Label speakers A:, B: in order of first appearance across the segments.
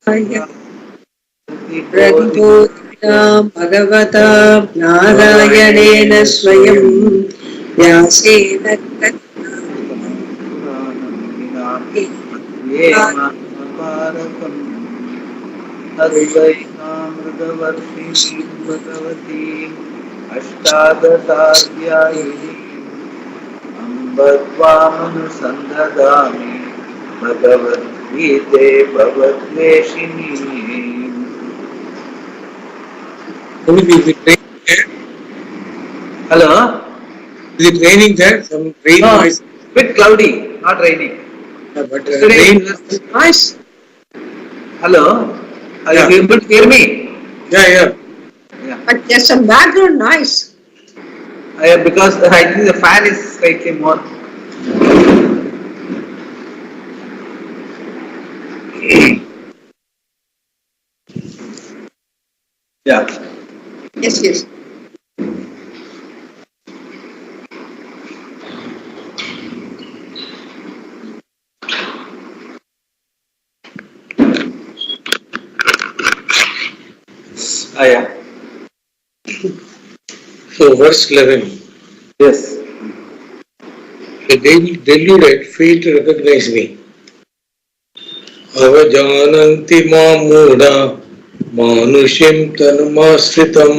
A: Prabodhita Bhagavata Narayana Swayam Vyasena
B: Advaithamritavarshi Bhagavati Ashtadashadyayini Ambadvamanu Sandadami Bhagavad Gita Bhagavadveshini. Hello?
C: Is it raining there? Some rain noise?
B: Bit cloudy, not raining.
C: But rain noise?
B: Hello? Are you able to hear me?
C: Yeah.
A: But there's some background noise.
B: Because I think the fan is slightly more. Yeah.
A: Yes.
B: Yeah.
C: So verse 11.
B: Yes.
C: The deluded fail to recognize me. Avajananti mamuda manushim tanumasritam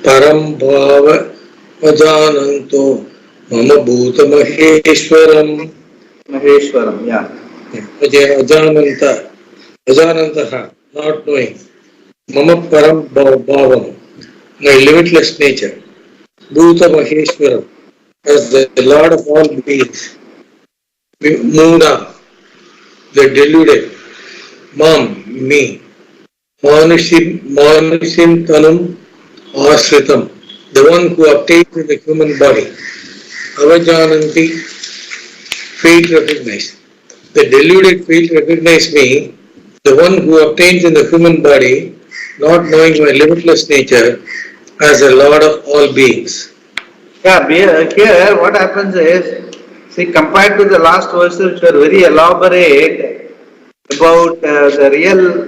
C: param bhava vajananto mama bhuta maheshwaram.
B: Maheshwaram, yeah.
C: Ajanantaha, not knowing. Mama param bhavam, my limitless nature. Bhuta maheshwaram, as the Lord of all beings. Muda, the deluded. Mam, me. Manushim tanum asritam, the one who obtains in the human body. Avajananti, fail to recognize. The deluded fail to recognize me, the one who obtains in the human body, not knowing my limitless nature, as the Lord of all beings.
B: Yeah, here what happens is, see, compared to the last verses which were very elaborate about the real,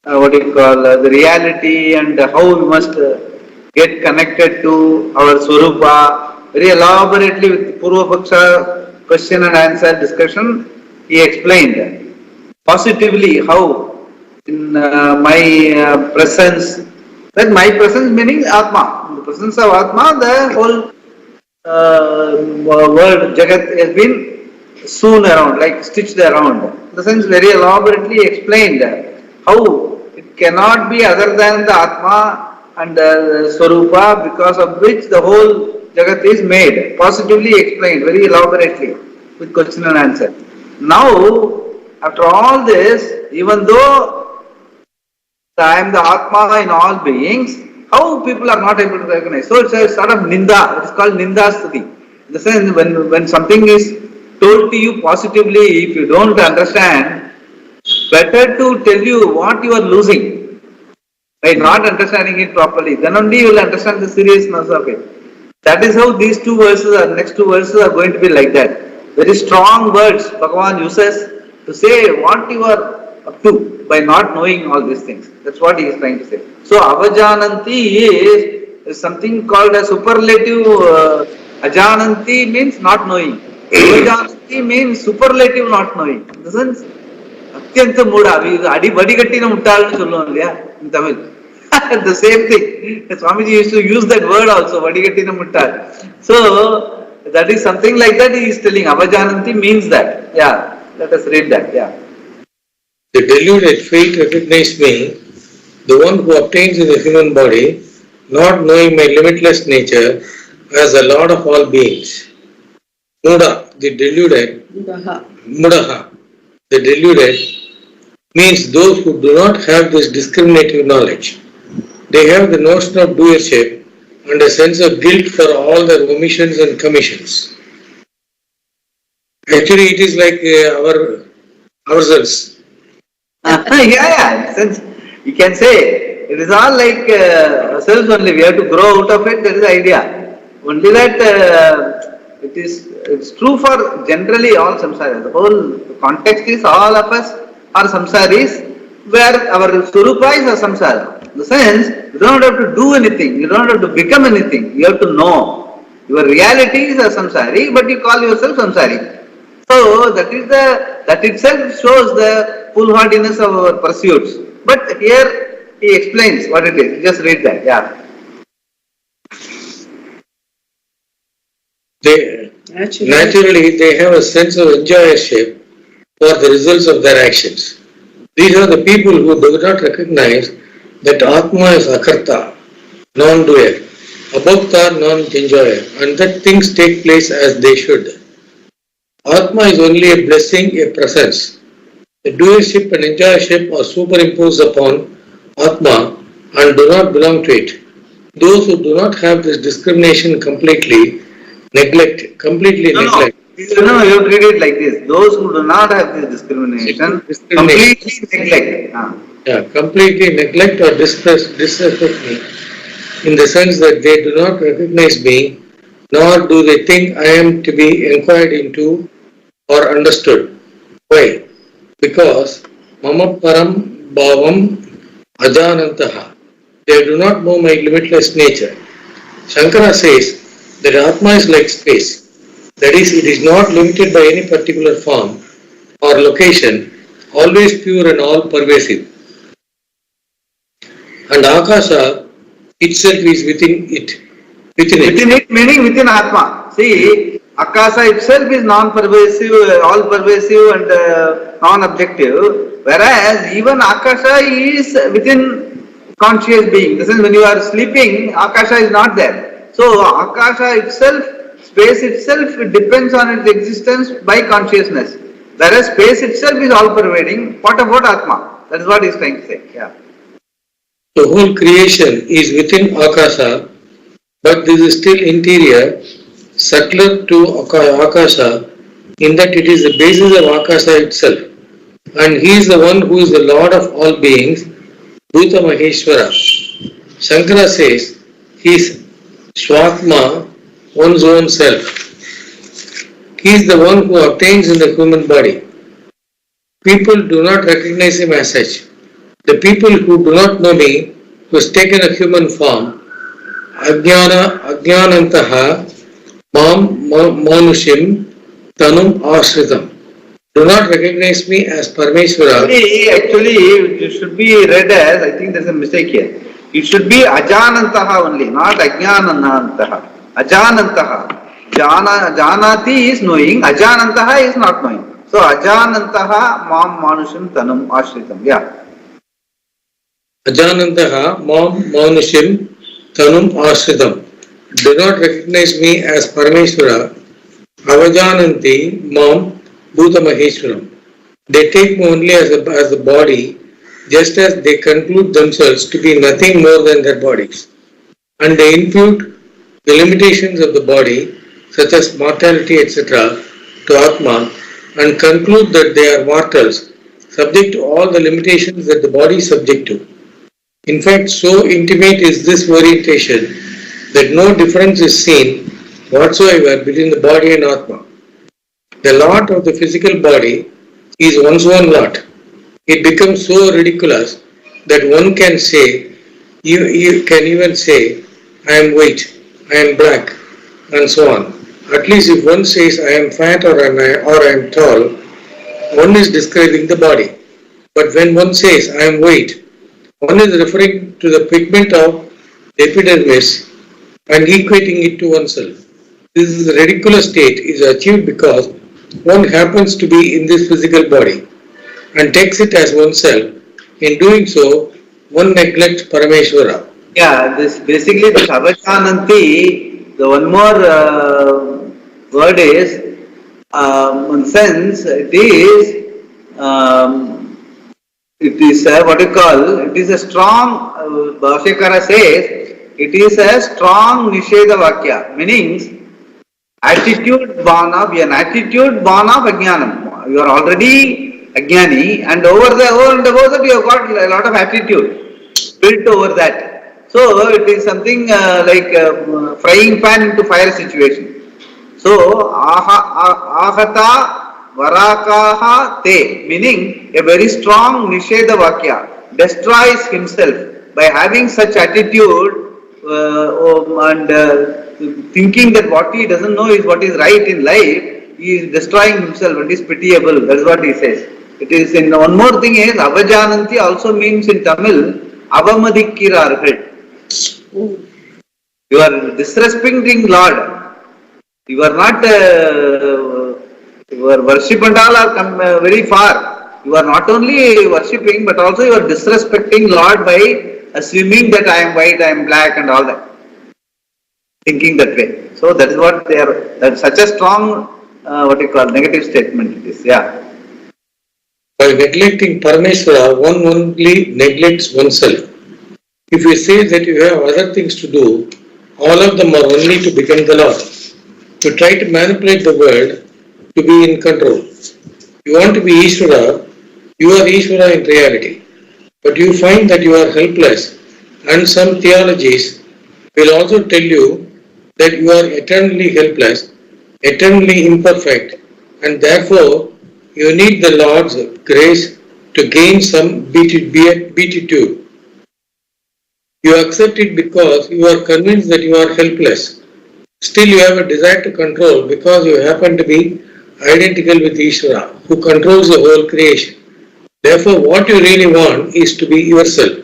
B: the reality and how we must get connected to our Swarupa, very elaborately with Purva Paksha question and answer discussion, he explained positively how in my presence, that my presence meaning Atma, in the presence of Atma, the whole world, Jagat has been sewn around, like stitched around. In the sense, very elaborately explained how it cannot be other than the Atma and the Swarupa, because of which the whole Jagat is made. Positively explained, very elaborately, with question and answer. Now, after all this, even though I am the Atma in all beings, how people are not able to recognize? So it's a sort of ninda, it is called ninda stuti. In the sense, when something is told to you positively, if you don't understand, better to tell you what you are losing by not understanding it properly. Then only you will understand the seriousness of it. That is how these next two verses are going to be like that. Very strong words Bhagavan uses to say what you are up to by not knowing all these things. That's what he is trying to say. So avajananti is something called a superlative. Ajananti means not knowing. Avajananti means superlative not knowing. In the sense, atyanta muda, adi vadigattina muttalnu solluvom illaya in Tamil. The same thing. Swamiji used to use that word also, vadigattina muttal. So that is something like that he is telling. Avajananti means that. Yeah. Let us read that. Yeah.
C: The deluded fail to recognize me, the one who obtains in the human body, not knowing my limitless nature, as the Lord of all beings. Muda, the deluded, Mudaha, the deluded, means those who do not have this discriminative knowledge. They have the notion of doership and a sense of guilt for all their omissions and commissions. Actually, it is like ourselves.
B: Yeah. Since you can say it is all like ourselves only. We have to grow out of it. That is the idea. Only that it's true for generally all samsaris. The whole context is all of us are samsaris, where our Swarupa is a samsara. In the sense, you don't have to do anything, you don't have to become anything, you have to know. Your reality is a samsari, but you call yourself samsari. So that itself shows the foolhardiness of our pursuits. But here he explains what it is. Just read that. Yeah.
C: Naturally, they have a sense of enjoyership for the results of their actions. These are the people who do not recognize that Atma is Akarta, non-doer, Abhokta, non-enjoyer, and that things take place as they should. Atma is only a blessing, a presence. The doership and enjoyership are superimposed upon Atma and do not belong to it. Those who do not have this discrimination completely neglect.
B: No, you have to read it like this. Those who do not have this discrimination completely neglect.
C: Completely neglect or disrespect me in the sense that they do not recognize me, nor do they think I am to be inquired into or understood. Why? Because Mama Param Bhavam Ajanantaha. They do not know my limitless nature. Shankara says that Atma is like space. That is, it is not limited by any particular form or location, always pure and all pervasive. And Akasha itself is within it. Within it
B: meaning within Atma. See, Akasha itself is non-pervasive, all-pervasive and non-objective, whereas even Akasha is within conscious being. This is when you are sleeping, Akasha is not there. So Akasha itself, space itself, it depends on its existence by consciousness. Whereas space itself is all-pervading. What about Atma? That is what he is trying to say. Yeah.
C: The whole creation is within Akasha, but this is still interior, subtler to Akasha, in that it is the basis of Akasha itself. And he is the one who is the Lord of all beings, Bhuta Maheshwara. Shankara says he is Swatma, one's own self. He is the one who obtains in the human body. People do not recognize him as such. The people who do not know me, who has taken a human form, Ajnanantaha Mam Manushim Tanum Ashritam, do not recognize me as Parameshwara.
B: Actually, it should be read as, I think there is a mistake here. It should be Ajanantaha only, not Ajnanantaha. Ajanantaha. Janati is knowing, Ajanantaha is not knowing. So Ajanantaha Mam Manushim Tanum Ashritam. Yeah.
C: Ajanantaha Mam Manushim Tanum Ashritam. Do not recognize me as Parameshwara. Avajananti Mam Bhuta Maheshwaram. They take me only as a body, just as they conclude themselves to be nothing more than their bodies. And they impute the limitations of the body, such as mortality, etc., to Atma, and conclude that they are mortals, subject to all the limitations that the body is subject to. In fact, so intimate is this orientation that no difference is seen whatsoever between the body and Atma. The lot of the physical body is one's own lot. It becomes so ridiculous that one can say, you can even say, I am white, I am black, and so on. At least if one says I am fat or I am tall, one is describing the body. But when one says I am white, one is referring to the pigment of epidermis and equating it to oneself. This ridiculous state is achieved because one happens to be in this physical body and takes it as oneself. In doing so, one neglects Parameshwara.
B: Yeah, this basically the Avajananti, the one more word is, in sense, it is what you call, it is a strong, Bhashekara says, it is a strong Nisheda Vakya, meaning attitude born of Ajnanam. You are already Ajnani, and over and above that you have got a lot of attitude built over that. So it is something like a frying pan into fire situation. So ahata varakaha te, meaning a very strong nisheda vakya, destroys himself by having such attitude and thinking that what he doesn't know is what is right in life. He is destroying himself and is pitiable. That is what he says. It is in one more thing is avajananti also means in Tamil avamadikkirargal. You are disrespecting Lord. You are not your worship and all are very far. You are not only worshipping but also you are disrespecting Lord by assuming that I am white, I am black and all that. Thinking that way. So that is what they are, that's such a strong negative statement it is. Yeah.
C: By neglecting Parameshwara, one only neglects oneself. If you say that you have other things to do, all of them are only to become the Lord. You try to manipulate the world to be in control. You want to be Ishvara, you are Ishvara in reality. But you find that you are helpless, and some theologies will also tell you that you are eternally helpless, eternally imperfect, and therefore you need the Lord's grace to gain some beatitude. You accept it because you are convinced that you are helpless. Still you have a desire to control because you happen to be identical with Ishvara, who controls the whole creation. Therefore, what you really want is to be yourself.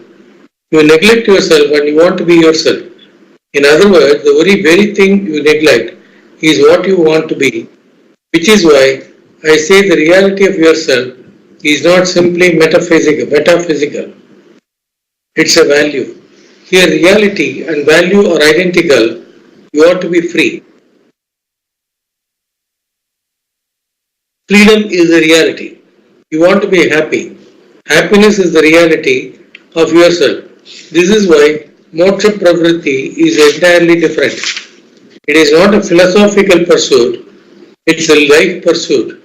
C: You neglect yourself and you want to be yourself. In other words, the very thing you neglect is what you want to be, which is why I say the reality of yourself is not simply metaphysical. It's a value. Here reality and value are identical. You ought to be free. Freedom is the reality. You want to be happy. Happiness is the reality of yourself. This is why moksha pravritti is entirely different. It is not a philosophical pursuit, it's a life pursuit.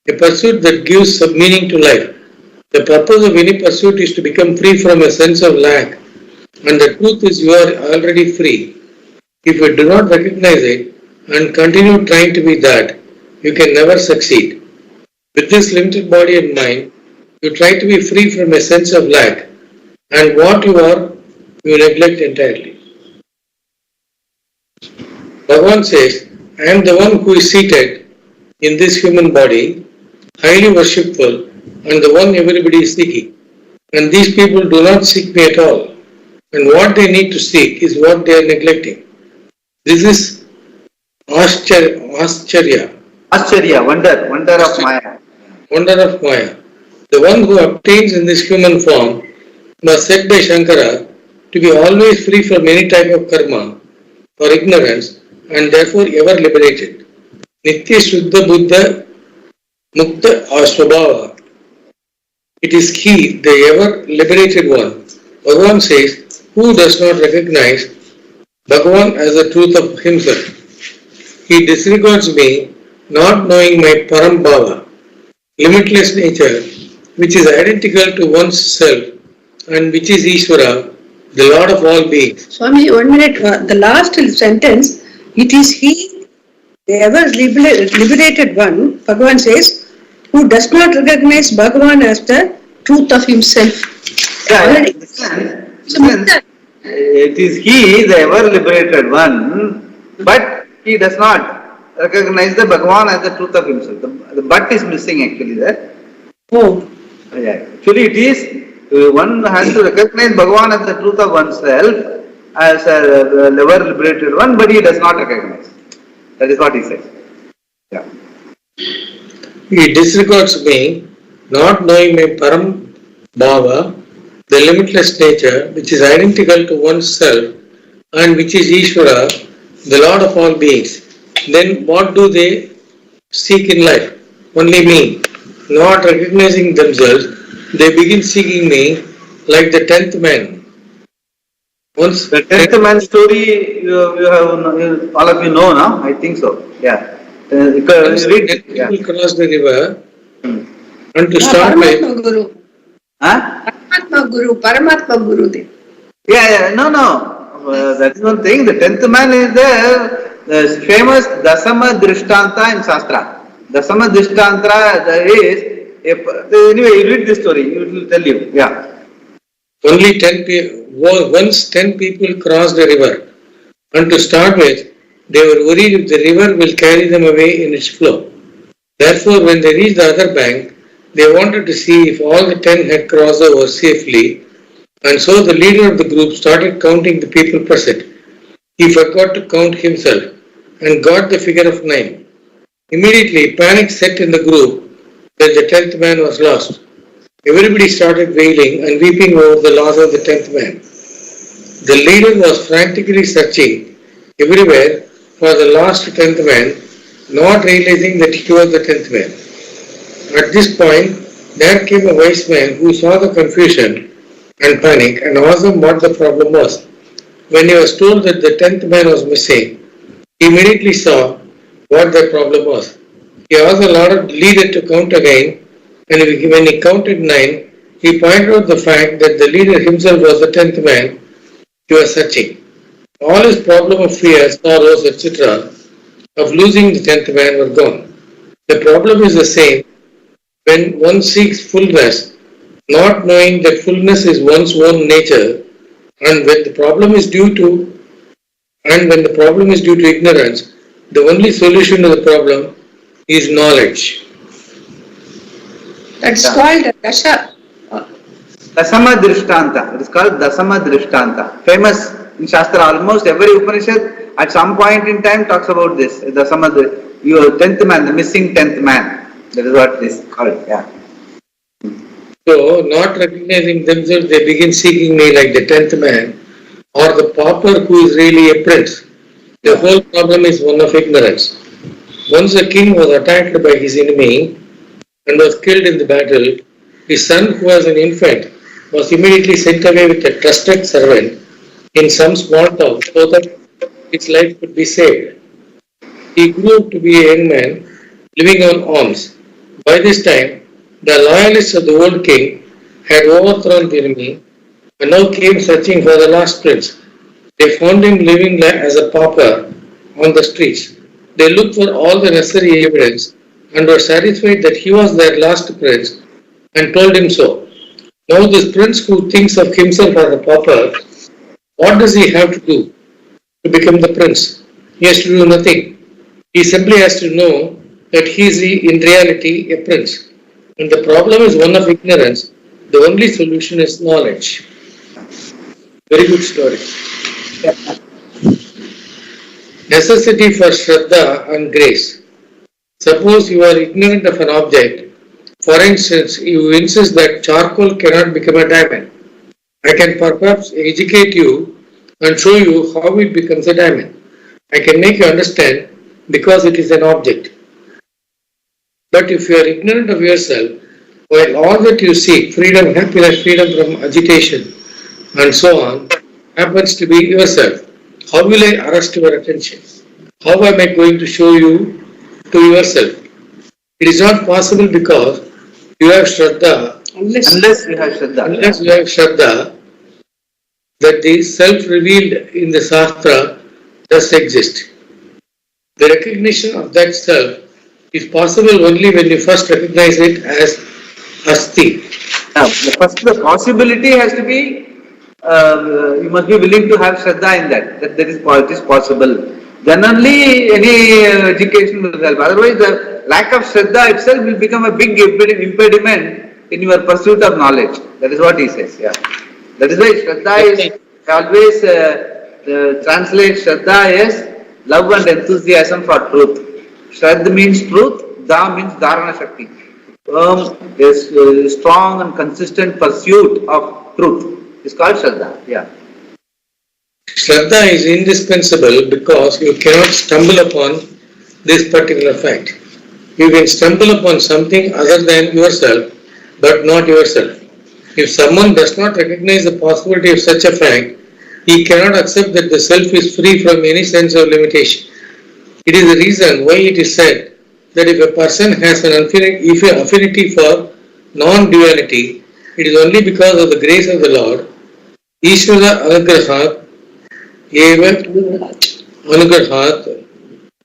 C: A pursuit that gives some meaning to life. The purpose of any pursuit is to become free from a sense of lack. And the truth is you are already free. If you do not recognize it and continue trying to be that, you can never succeed. With this limited body and mind, you try to be free from a sense of lack, and what you are, you neglect entirely. Bhagavan says, I am the one who is seated in this human body, highly worshipful, and the one everybody is seeking. And these people do not seek me at all. And what they need to seek is what they are neglecting. This is Ascharya, wonder of Maya. Wonder of Maya. The one who obtains in this human form was said by Shankara to be always free from any type of karma or ignorance and therefore ever liberated. Nitya Shuddha Buddha Mukta Asvabhava. It is he, the ever liberated one. Bhagavan says, who does not recognize Bhagavan as the truth of himself? He disregards me, not knowing my Parambhava, limitless nature, which is identical to one's self and which is Ishvara, the Lord of all beings.
A: Swami, 1 minute, the last sentence, it is he, the ever liberated one, Bhagavan says, who does not recognize Bhagavan as the truth of himself.
B: It is he, the ever liberated one, but he does not recognize the Bhagavan as the truth of himself. The but is missing actually there.
A: Oh.
B: Yeah. Actually it is, one has to recognize Bhagavan as the truth of oneself, as a ever liberated one, but he does not recognize. That is what he says. Yeah.
C: He disregards me, not knowing my Param Bhava, the limitless nature, which is identical to oneself and which is Ishvara, the Lord of all beings. Then what do they seek in life? Only me. Not recognizing themselves, they begin seeking me like the 10th man. Once
B: the 10th man story, you have, all of you know, no? I think so. Yeah.
C: People cross the river and to start with.
A: Paramatma Guru.
B: Yeah, no. That is one thing. The 10th man is the famous Dasama Drishtanta in Shastra. Dasama Drishtantara is, anyway, you read this story, it will tell you. Yeah.
C: Only 10 people, once 10 people crossed the river, and to start with, they were worried if the river will carry them away in its flow. Therefore, when they reached the other bank, they wanted to see if all the 10 had crossed over safely, and so the leader of the group started counting the people present. He forgot to count himself and got the figure of 9. Immediately, panic set in the group when the 10th man was lost. Everybody started wailing and weeping over the loss of the 10th man. The leader was frantically searching everywhere for the lost 10th man, not realizing that he was the 10th man. At this point, there came a wise man who saw the confusion and panic and asked them what the problem was. When he was told that the 10th man was missing, he immediately saw what the problem was. He asked the leader to count again, and when he counted 9, he pointed out the fact that the leader himself was the 10th man he was searching. All his problem of fear, sorrows, etc., of losing the 10th man were gone. The problem is the same when one seeks fullness, not knowing that fullness is one's own nature, and when the problem is due to ignorance, the only solution to the problem is knowledge.
A: That's called Dasha.
B: Dasama Drishtanta. It is called Dasama Drishtanta. Famous in Shastra. Almost every Upanishad at some point in time talks about this. Dasama, your 10th man, the missing 10th man. That is what it is called. Yeah.
C: So, not recognizing themselves, they begin seeking me like the 10th man or the pauper who is really a prince. The whole problem is one of ignorance. Once a king was attacked by his enemy and was killed in the battle, his son, who was an infant, was immediately sent away with a trusted servant in some small town so that his life could be saved. He grew up to be a young man living on alms. By this time, the loyalists of the old king had overthrown the enemy and now came searching for the last prince. They found him living as a pauper on the streets. They looked for all the necessary evidence and were satisfied that he was their last prince and told him so. Now this prince who thinks of himself as a pauper, what does he have to do to become the prince? He has to do nothing. He simply has to know that he is in reality a prince. And the problem is one of ignorance. The only solution is knowledge. Very good story. Necessity for Shraddha and grace. Suppose you are ignorant of an object. For instance, you insist that charcoal cannot become a diamond. I can perhaps educate you and show you how it becomes a diamond. I can make you understand because it is an object. But if you are ignorant of yourself, while all that you seek, freedom, happiness, freedom from agitation, and so on, happens to be yourself, how will I arrest your attention? How am I going to show you to yourself? It is not possible because you have Shraddha.
B: Unless you have
C: Shraddha, that the self-revealed in the Shastra does exist. The recognition of that self is possible only when you first recognize it as Asti.
B: Now, the possibility has to be, you must be willing to have Shraddha in that it is possible. Then only any education will help. Otherwise, the lack of Shraddha itself will become a big impediment in your pursuit of knowledge. That is what he says. Yeah. That is why Shraddha is always translate Shraddha as love and enthusiasm for truth. Shraddha means truth, Da means Dharana Shakti. Is strong and consistent pursuit of truth. It's called Shraddha. Yeah.
C: Shraddha is indispensable because you cannot stumble upon this particular fact. You can stumble upon something other than yourself, but not yourself. If someone does not recognize the possibility of such a fact, he cannot accept that the self is free from any sense of limitation. It is the reason why it is said that if a person has an affinity for non-duality, it is only because of the grace of the Lord. Ishvara anugrahat eva anugrahat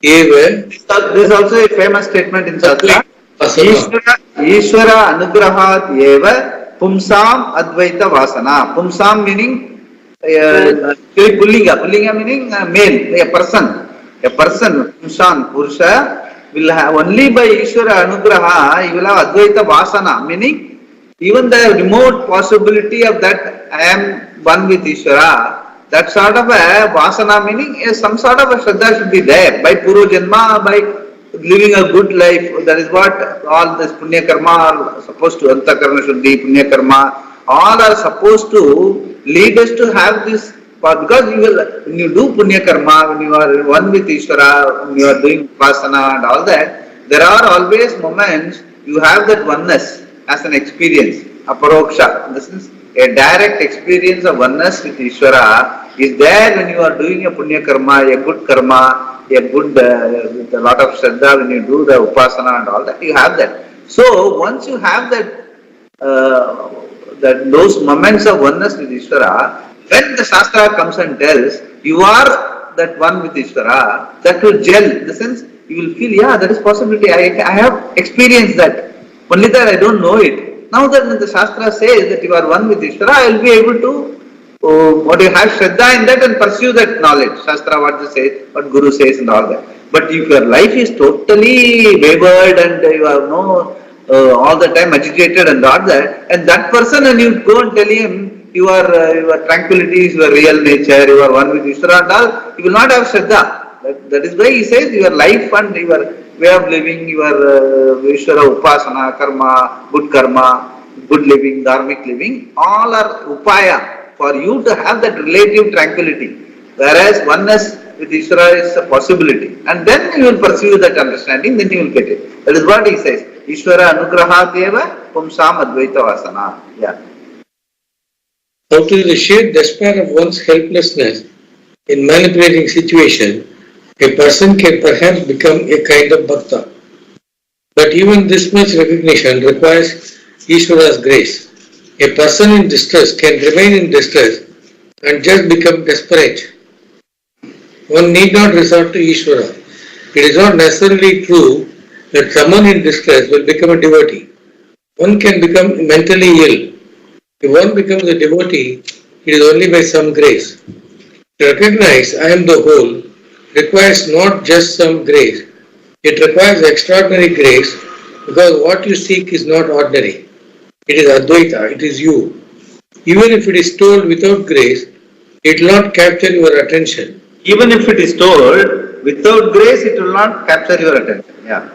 C: eva
B: This is also a famous statement in Shastra.
C: vasana.
B: Ishvara anugrahat eva pumsam advaita vasana. Pumsam meaning pullinga. Pullinga meaning male, a person. A person, pumsan, purusha, will have only by Ishvara anugraha, he will have advaita vasana, meaning even the remote possibility of that I am one with Ishvara, that sort of a vasana meaning some sort of a shraddha should be there by Puru Janma, by living a good life. That is what all this Punya Karma are supposed to, Anta Karma Shuddhi, Punya Karma, all are supposed to lead us to have this. Because you will, when you do Punya Karma, when you are one with Ishvara, when you are doing Upasana and all that, there are always moments you have that oneness as an experience, aparoksha. This is a direct experience of oneness with Ishvara is there when you are doing a punya karma, a good karma, a good, with a lot of shraddha, when you do the upasana and all that, you have that. So once you have that, those moments of oneness with Ishvara, when the Shastra comes and tells, you are that one with Ishvara, that will gel, in the sense, you will feel, yeah, that is possibility, I have experienced that. Only that I don't know it. Now that when the Shastra says that you are one with Ishvara, I will be able to have Shraddha in that and pursue that knowledge. Shastra, what it says, what Guru says and all that. But if your life is totally wavered and you are all the time agitated and all that, and that person, and you go and tell him your tranquility is your real nature, you are one with Ishvara and all, you will not have Shraddha. That is why he says your life and your way of living, your Ishvara, Upasana, Karma, good living, dharmic living, all are upaya for you to have that relative tranquility. Whereas oneness with Ishvara is a possibility. And then you will pursue that understanding, then you will get it. That is what he says. Ishvara anugrahat eva pumsam advaita vasana. Yeah.
C: Out of the sheer despair of one's helplessness in manipulating situation, a person can perhaps become a kind of bhakta. But even this much recognition requires Ishvara's grace. A person in distress can remain in distress and just become desperate. One need not resort to Ishvara. It is not necessarily true that someone in distress will become a devotee. One can become mentally ill. If one becomes a devotee, it is only by some grace. To recognize I am the whole requires not just some grace. It requires extraordinary grace because what you seek is not ordinary. It is Advaita, it is you. Even if it is told without grace, it will not capture your attention.
B: Even if it is told without grace, it will not capture your attention. Yeah.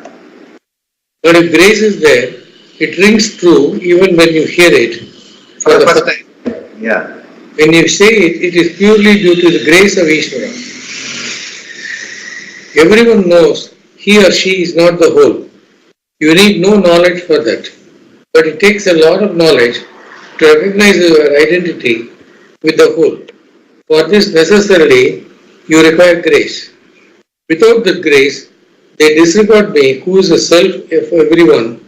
C: But if grace is there, it rings true even when you hear it for the first time.
B: Yeah.
C: When you say it, it is purely due to the grace of Ishvara. Everyone knows he or she is not the whole. You need no knowledge for that. But it takes a lot of knowledge to recognize your identity with the whole. For this necessarily you require grace. Without the grace, they disregard me who is the self of everyone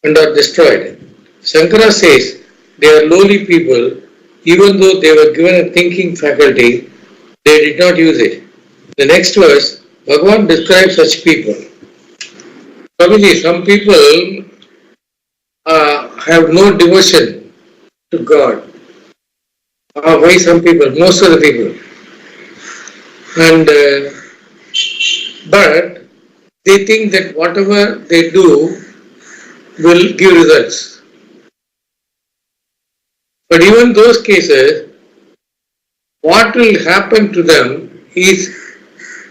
C: and are destroyed. Shankara says they are lowly people. Even though they were given a thinking faculty, they did not use it. The next verse, Bhagavan describes such people. Probably some people have no devotion to God. Why some people? Most of the people. And but they think that whatever they do will give results. But even those cases, what will happen to them is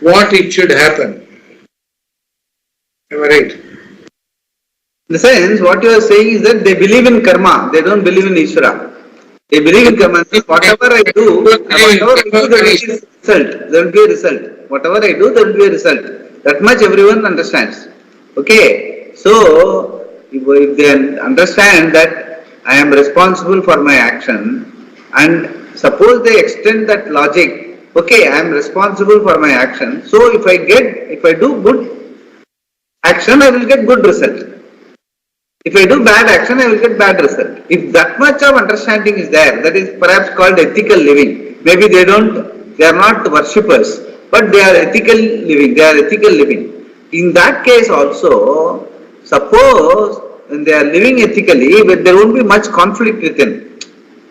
C: what it should happen. Am I right?
B: In the sense, what you are saying is that they believe in karma, they don't believe in Ishvara. They believe in karma. Whatever I do, there will be a result. There will be a result. Whatever I do, there will be a result. That much everyone understands. Okay. So, if they understand that I am responsible for my action, and suppose they extend that logic, okay, I am responsible for my action. So, if I do good action, I will get good result. If I do bad action, I will get bad result. If that much of understanding is there, that is perhaps called ethical living. Maybe they are not worshippers, but they are ethical living, they are ethical living. In that case also, suppose when they are living ethically, but there won't be much conflict within.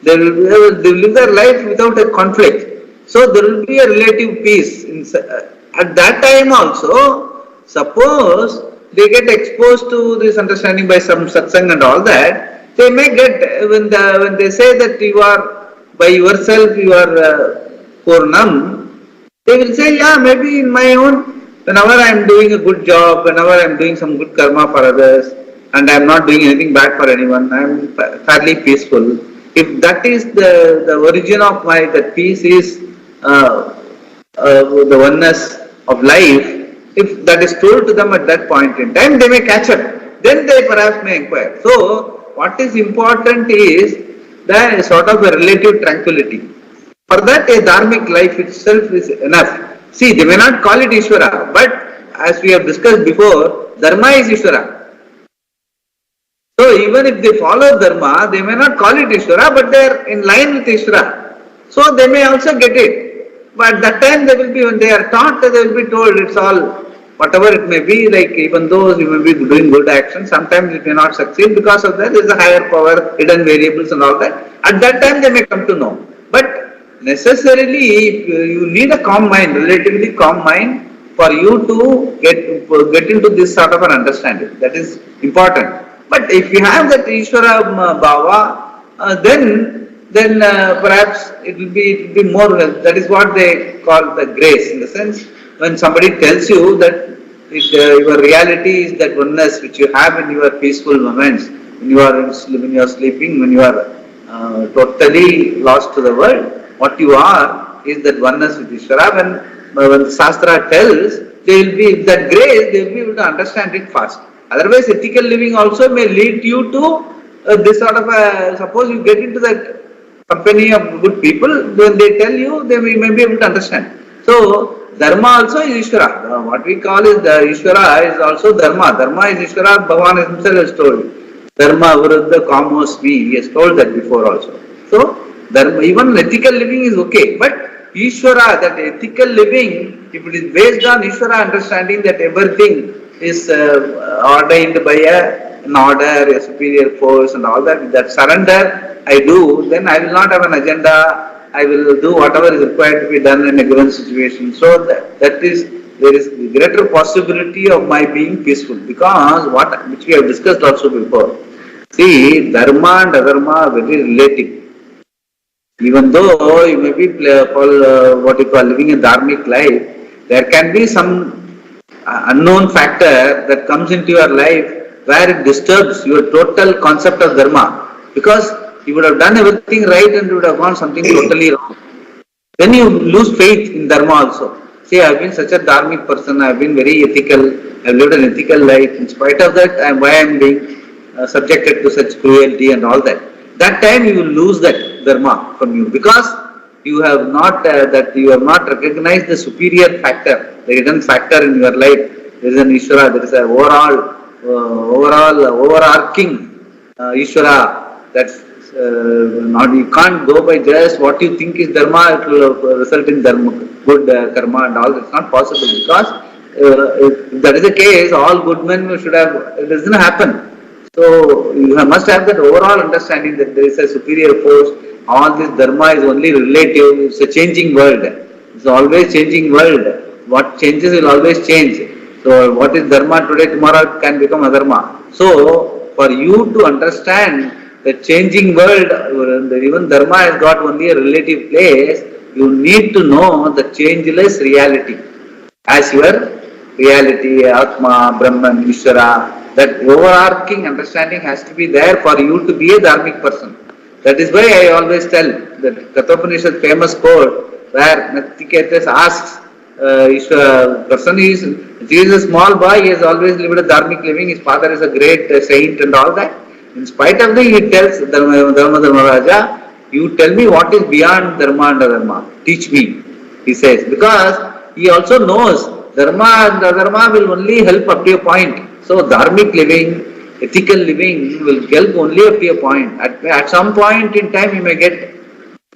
B: They will live their life without a conflict. So there will be a relative peace. At that time also, suppose they get exposed to this understanding by some satsang and all that, they may get, when they say that you are, by yourself, you are Purnam, they will say, yeah, maybe in my own, whenever I am doing a good job, whenever I am doing some good karma for others, and I am not doing anything bad for anyone, I am fairly peaceful. If that is the origin of that peace is the oneness of life, if that is told to them at that point in time, they may catch up. Then they perhaps may inquire. So, what is important is the sort of a relative tranquility. For that, a dharmic life itself is enough. See, they may not call it Ishvara, but as we have discussed before, Dharma is Ishvara. So even if they follow Dharma, they may not call it Ishvara, but they are in line with Ishvara. So they may also get it. But at that time, they will be, when they are taught, they will be told it's all, whatever it may be, like even though you may be doing good action, sometimes it may not succeed because of that, there is a higher power, hidden variables and all that. At that time, they may come to know. But necessarily, you need a calm mind, relatively calm mind, for you to get into this sort of an understanding. That is important. But if you have that Ishvara Bhava, then perhaps it will be more. That is what they call the grace, in the sense when somebody tells you that your reality is that oneness which you have in your peaceful moments, when you are sleeping, when you are totally lost to the world. What you are is that oneness with Ishvara. When the Shastra tells, they will be that grace, they will be able to understand it fast. Otherwise, ethical living also may lead you to this sort of a, suppose you get into that company of good people, when they tell you, they may be able to understand. So, Dharma also is Ishvara. What we call is the Ishvara is also Dharma. Dharma is Ishvara, Bhagavan himself has told. Dharma Viruddha Kamosmi, he has told that before also. So, Dharma, even ethical living is okay, but Ishvara, that ethical living, if it is based on Ishvara understanding that everything is ordained by an order, a superior force and all that, that surrender I do, then I will not have an agenda, I will do whatever is required to be done in a given situation. So there is greater possibility of my being peaceful, because which we have discussed also before. See, Dharma and Adharma are very relative. Even though you may be what you call living a dharmic life, there can be some unknown factor that comes into your life where it disturbs your total concept of dharma, because you would have done everything right and you would have gone something totally wrong. Then you lose faith in dharma also. See, I have been such a dharmic person, I have been very ethical, I have lived an ethical life. In spite of that, why I am being subjected to such cruelty and all that. That time you will lose that dharma from you, because you have not recognized the superior factor, the hidden factor in your life. There is an Ishvara, there is an overarching Ishvara. That's not, you can't go by just what you think is dharma, it will result in dharma, good karma and all. It's not possible, because if that is the case, all good men should have, it doesn't happen. So you must have that overall understanding that there is a superior force. All this dharma is only relative. It's a changing world. It's always changing world. What changes will always change. So what is dharma today, tomorrow it can become adharma. So for you to understand the changing world, even dharma has got only a relative place. You need to know the changeless reality as your reality, Atma, Brahman, Ishvara. That overarching understanding has to be there for you to be a dharmic person. That is why I always tell that Kathopanishad famous quote where Natiketas asks, person is a small boy, he has always lived a dharmic living, his father is a great saint and all that. In spite of that, he tells Dharma Raja, you tell me what is beyond dharma and adharma. Teach me, he says, because he also knows dharma and adharma will only help up to a point. So dharmic living, ethical living will help only up to a point. At some point in time you may get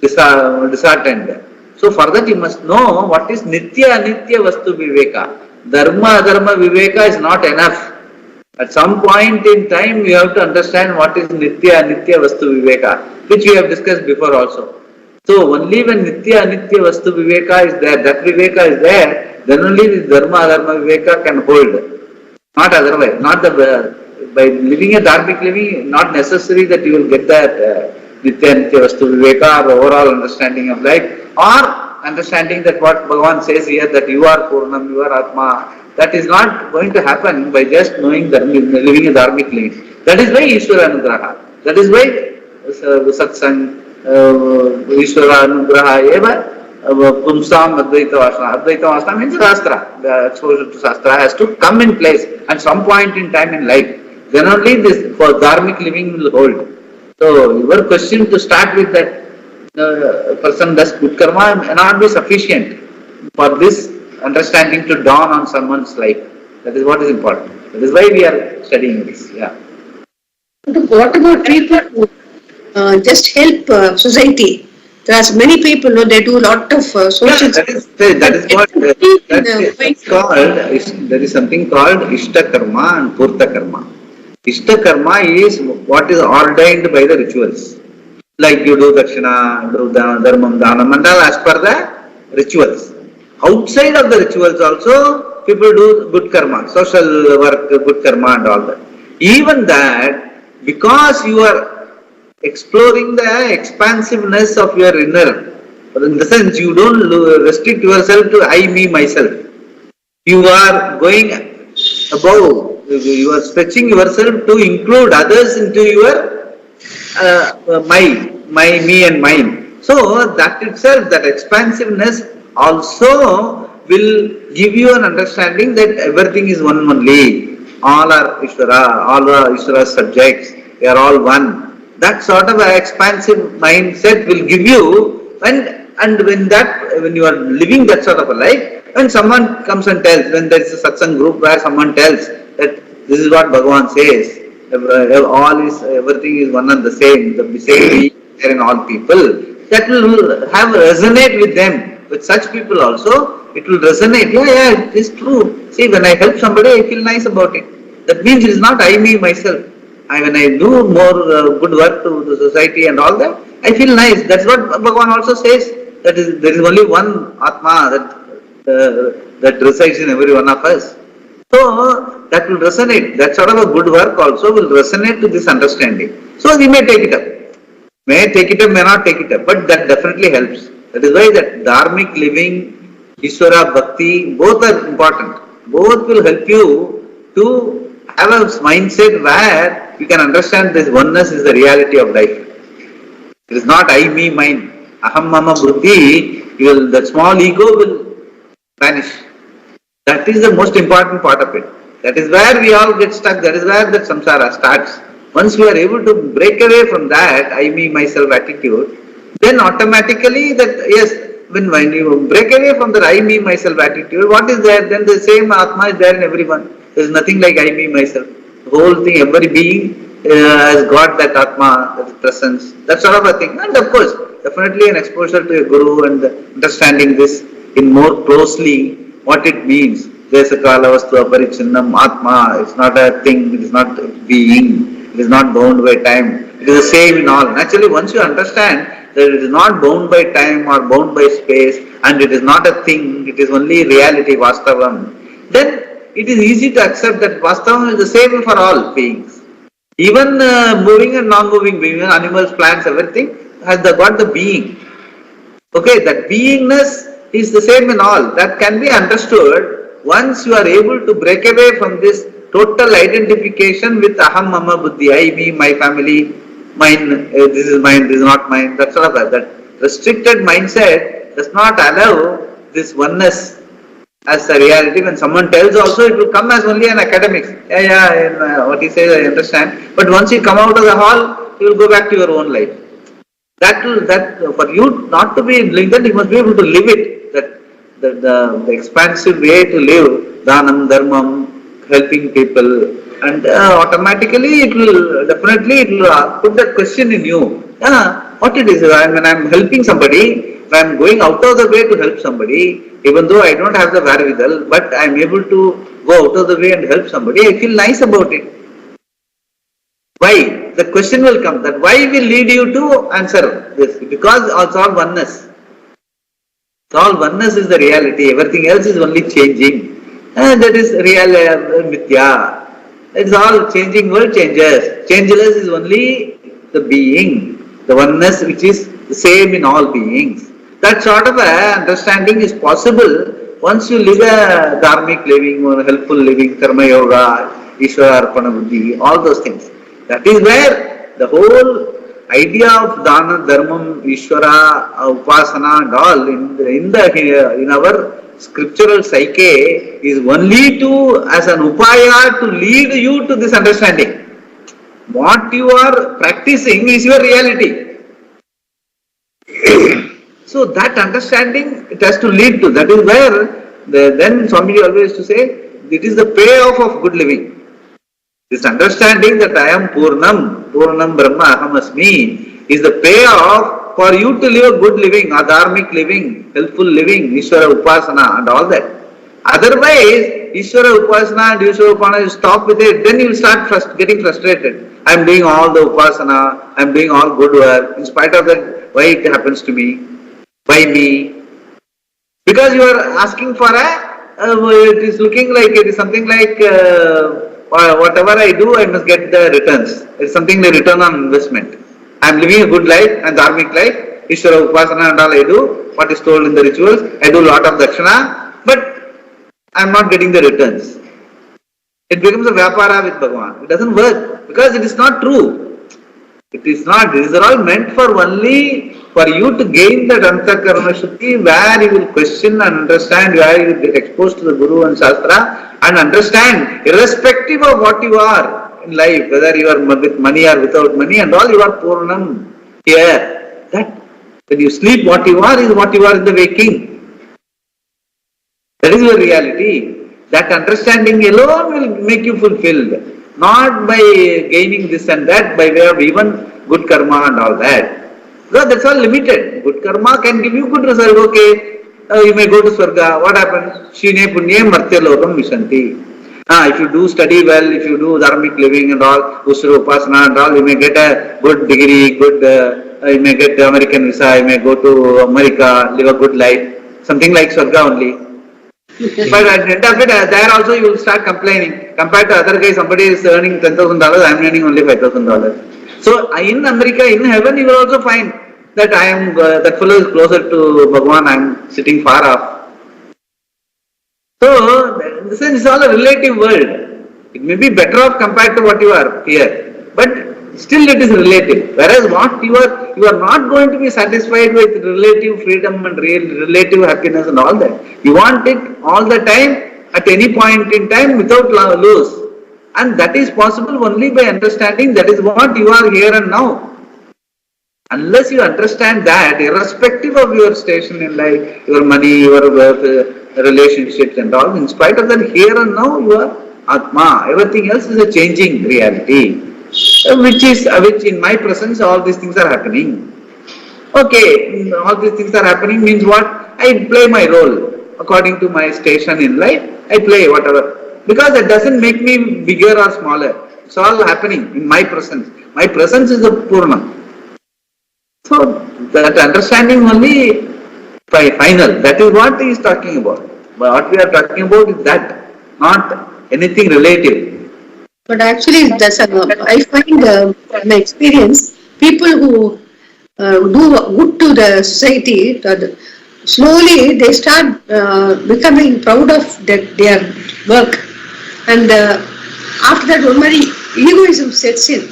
B: disheartened. So for that you must know what is Nitya Anitya Vastu Viveka. Dharma Adharma Viveka is not enough. At some point in time we have to understand what is Nitya Anitya Vastu Viveka, which we have discussed before also. So only when Nitya Anitya Vastu Viveka is there, that Viveka is there, then only this Dharma Adharma Viveka can hold. Not otherwise. Not by living a dharmic living, not necessary that you will get that Nitya Nitya Vastu Viveka or the overall understanding of life, or understanding that what Bhagavan says here, that you are Purnam, you are Atma. That is not going to happen by just knowing that living a dharmic living. That is why Ishvara Anugraha. That is why Satsang, Ishvara Anugraha eva Pumsam Advaita Vasana. Advaita Vasana means Shastra. The exposure to Shastra has to come in place at some point in time in life. Then only this for dharmic living will hold. So your question to start with that person does good karma may not be sufficient for this understanding to dawn on someone's life. That is what is important. That is why we are studying this. Yeah.
A: What about people who just help society? There are many people, they do a lot of social.
B: That is what that's called. There is something called Ishta Karma and Purta Karma. Ishta Karma is what is ordained by the rituals. Like you do Dakshina, do Dharmam, Dhanam, and all as per the rituals. Outside of the rituals also, people do good karma, social work, good karma and all that. Even that, because you are exploring the expansiveness of your inner, in the sense you don't restrict yourself to I, me, myself. You are going above, you are stretching yourself to include others into your my, me and mine. So that itself, that expansiveness also will give you an understanding that everything is one only. All are Ishvara, all are Ishvara's subjects, they are all one. That sort of an expansive mindset will give you, and when you are living that sort of a life, when someone comes and tells, when there is a satsang group where someone tells that this is what Bhagavan says, everything is one and the same being there in all people, that will have resonate with them. With such people also, it will resonate. Yeah, it is true. See, when I help somebody, I feel nice about it. That means it is not I, me, myself. When I do more good work to the society and all that, I feel nice. That's what Bhagavan also says. That is, there is only one Atma that resides in every one of us. So that will resonate. That sort of a good work also will resonate to this understanding. So we may take it up. May take it up, may not take it up. But that definitely helps. That is why that dharmic living, Ishvara, Bhakti, both are important. Both will help you to have a mindset where you can understand this oneness is the reality of life. It is not I, me, mine. Aham, mama, buddhi, the small ego will vanish. That is the most important part of it. That is where we all get stuck. That is where that samsara starts. Once we are able to break away from that I, me, myself attitude, then automatically that, yes, when you break away from the I, me, myself attitude, what is there? Then the same Atma is there in everyone. There is nothing like I, me, myself. The whole thing, every being has got that Atma, that presence, that sort of a thing. And of course, definitely an exposure to a Guru and understanding this in more closely, what it means. Desakala vastu aparichinnam Atma, it's not a thing, it is not a being, it is not bound by time. It is the same in all. Naturally, once you understand that it is not bound by time or bound by space and it is not a thing, it is only reality, Vastavam, then it is easy to accept that Vastavam is the same for all beings. Even moving and non-moving beings, animals, plants, everything has got the being. Okay, that beingness is the same in all. That can be understood once you are able to break away from this total identification with aham, mama, buddhi, I, me, my family, mine, this is mine, this is not mine, that sort of that restricted mindset does not allow this oneness as a reality. When someone tells also, it will come as only an academics. What he says I understand. But once you come out of the hall, you will go back to your own life. That for you not to be like that, you must be able to live it. That the expansive way to live, dhanam, dharmam, helping people, and automatically it will put that question in you. What it is, when I'm helping somebody, if I'm going out of the way to help somebody, even though I don't have the wherewithal, but I'm able to go out of the way and help somebody, I feel nice about it. Why? The question will come that why will lead you to answer this? Because it's all oneness. It's all oneness is the reality. Everything else is only changing. That is real mithya. It's all changing world changes. Changeless is only the being, the oneness which is the same in all beings. That sort of a understanding is possible once you live a dharmic living or helpful living, karma yoga, Ishvara arpana buddhi, all those things. That is where the whole idea of dana, dharmam, Ishvara, upasana and all in our scriptural psyche is only as an upaya to lead you to this understanding. What you are practicing is your reality. So that understanding it has to lead to. That is where then Swami always used to say, it is the payoff of good living. This understanding that I am Purnam Brahma Aham Asmi is the payoff for you to live a good living, adharmic living, helpful living, Ishvara Upasana and all that. Otherwise, Ishvara Upasana and Ishvara Upasana, you stop with it, then you will start getting frustrated. I am doing all the Upasana, I am doing all good work, in spite of that, why it happens to me? Why me? Because you are asking for it is looking like, it is something like, whatever I do, I must get the returns. It's something like return on investment. I am living a good life and dharmic life. Ishvara Upasana and all I do, what is told in the rituals, I do a lot of dakshana, but I am not getting the returns. It becomes a vyapara with Bhagavan. It doesn't work because it is not true. It is not. These are all meant for only for you to gain that antakarana shuddhi, where you will question and understand, where you will get exposed to the Guru and Shastra and understand, irrespective of what you are in life, whether you are with money or without money and all, you are Purnam here. That when you sleep, what you are is what you are in the waking. That is your reality. That understanding alone will make you fulfilled. Not by gaining this and that, by way of even good karma and all that. Because that's all limited. Good karma can give you good result. Okay, you may go to Swarga. What happens? Shine punye martya lokam vishanti. If you do study well, if you do dharmic living and all, Usra Upasana and all, you may get a good degree, you may get American visa, you may go to America, live a good life. Something like Swarga only. But at the end of it, there also you will start complaining. Compared to other guys, somebody is earning $10,000, I am earning only $5,000. So in America, in heaven, you will also find that I am that fellow is closer to Bhagavan, I am sitting far off. So in the sense, it's all a relative world. It may be better off compared to what you are here, but still it is relative. Whereas what you are not going to be satisfied with relative freedom and relative happiness and all that. You want it all the time, at any point in time, without loss. And that is possible only by understanding that is what you are here and now. Unless you understand that, irrespective of your station in life, your money, your relationships and all, in spite of that, here and now you are Atma. Everything else is a changing reality. Which in my presence all these things are happening. Okay, all these things are happening means what? I play my role according to my station in life. I play whatever. Because that doesn't make me bigger or smaller. It's all happening in my presence. My presence is the Purnam. So that understanding only final. That is what he is talking about. But what we are talking about is that, not anything relative.
A: But actually, I find in my experience, people who do good to the society, slowly they start becoming proud of their work. And after that, only egoism sets in.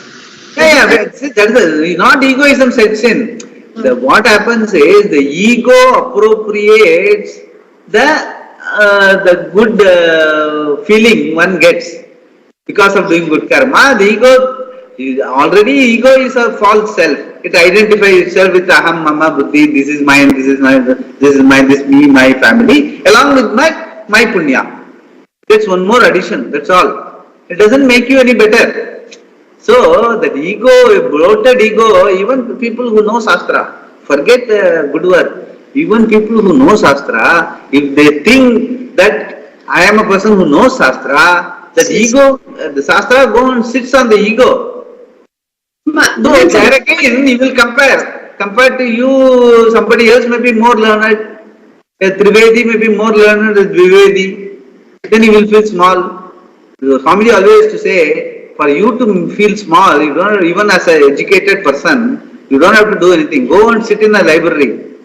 B: That is not egoism sets in. What happens is the ego appropriates the good feeling one gets because of doing good karma. The ego is a false self. It identifies itself with aham, mama, buddhi. This is mine. This is me, my family, along with my punya. That's one more addition. That's all. It doesn't make you any better. So that ego, bloated ego, even people who know Shastra, forget good work. Even people who know Shastra, if they think that I am a person who knows Shastra, that ego, the Shastra go and sits on the ego. So there again, you will compare. Compared to you, somebody else may be more learned. A Trivedi may be more learned than Dvivedi. Then you will feel small. Swamiji always used to say, for you to feel small, you don't, even as an educated person, you don't have to do anything. Go and sit in a library.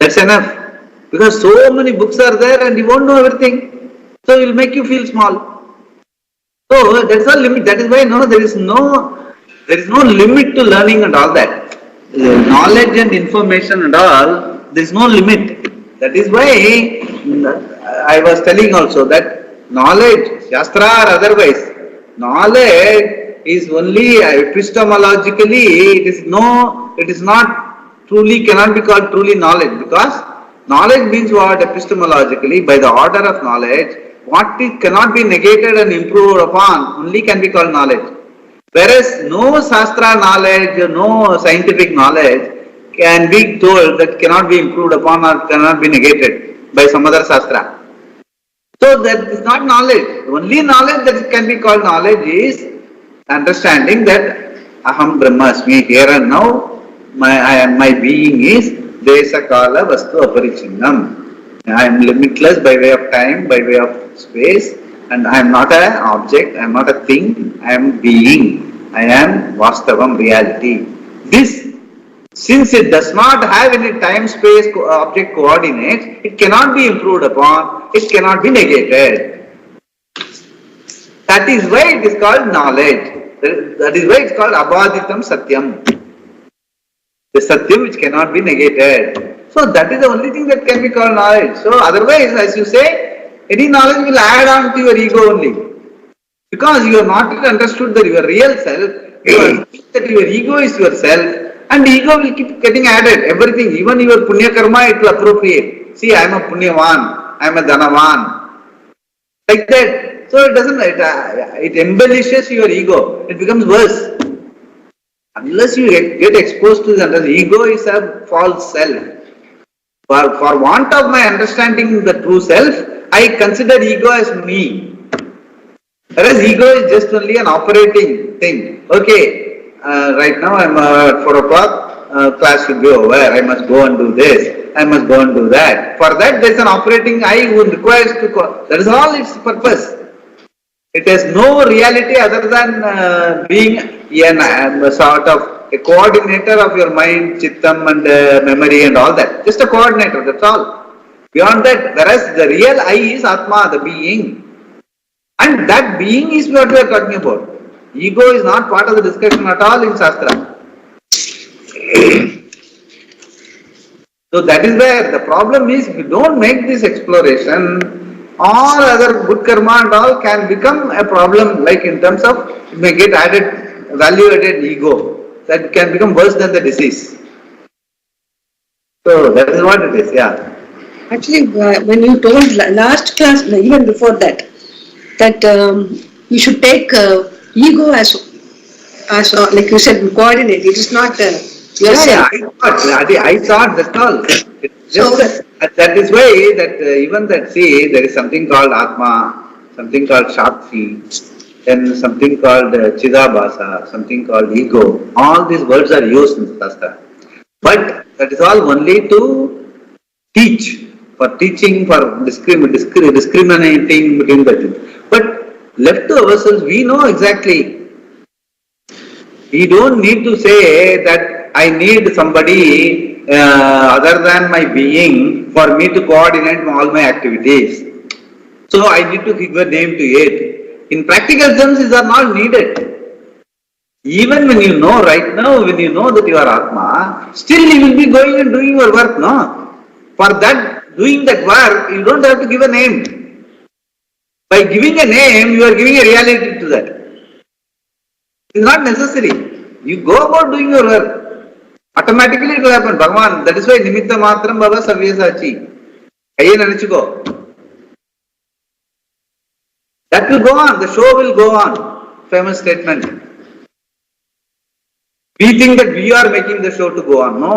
B: That's enough. Because so many books are there and you won't know everything. So it will make you feel small. So that's the limit. That is why there is no limit to learning and all that. Knowledge and information and all, there is no limit. That is why I was telling also that knowledge, Shastra or otherwise, knowledge is only epistemologically, it is not truly, cannot be called truly knowledge, because knowledge means what? Epistemologically, by the order of knowledge, what it cannot be negated and improved upon only can be called knowledge. Whereas no Shastra knowledge, no scientific knowledge can be told that cannot be improved upon or cannot be negated by some other Shastra. So that is not knowledge. Only knowledge that can be called knowledge is understanding that Aham Brahmasmi, here and now, my being is Desa Kala Vastu Aparichinnam. I am limitless by way of time, by way of space, and I am not an object, I am not a thing, I am being. I am Vastavam, reality. This, since it does not have any time, space, object coordinates, it cannot be improved upon, it cannot be negated. That is why it is called knowledge. That is why it is called Abhaditam Satyam. The Satyam which cannot be negated. So that is the only thing that can be called knowledge. So otherwise, as you say, any knowledge will add on to your ego only. Because you have not yet understood that your real self, you are that your ego is yourself, and ego will keep getting added, everything, even your punya karma, it will appropriate. See, I am a punyavan, I am a dhanavan. Like that. So it doesn't, it embellishes your ego, it becomes worse. Unless you get exposed to the ego is a false self. For want of my understanding the true self, I consider ego as me. Whereas ego is just only an operating thing. Okay, right now I am at 4 o'clock, class should be over, I must go and do this, I must go and do that. For that there is an operating I who requires to, that is all its purpose. It has no reality other than being a sort of a coordinator of your mind, chittam and memory and all that. Just a coordinator, that's all. Beyond that, whereas the real I is Atma, the being. And that being is what we are talking about. Ego is not part of the discussion at all in Shastra. So that is where the problem is, if you don't make this exploration, all other good karma and all can become a problem, like in terms of, it may get added, value added ego. That can become worse than the disease. So that is what it is, yeah.
A: Actually, when you told last class, even before that you should take ego as like you said, coordinate. It is not yourself.
B: I thought that's all. That is why that even that, see, there is something called Atma, something called Shakti, then something called Chidabhasa, something called ego. All these words are used in the Shastra. But that is all only to teach, for teaching, for discriminating between the two. But left to ourselves, we know exactly. We don't need to say that I need somebody other than my being for me to coordinate all my activities. So I need to give a name to it. In practical terms, these are not needed. Even when you know right now, when you know that you are Atma, still you will be going and doing your work, no? For that, doing that work, you don't have to give a name. By giving a name, you are giving a reality to that. It is not necessary. You go about doing your work. Automatically it will happen. Bhagavan, that is why nimitta matram bhava savya sachi. Ayye nanichuko. That will go on, the show will go on. Famous statement. We think that we are making the show to go on. No.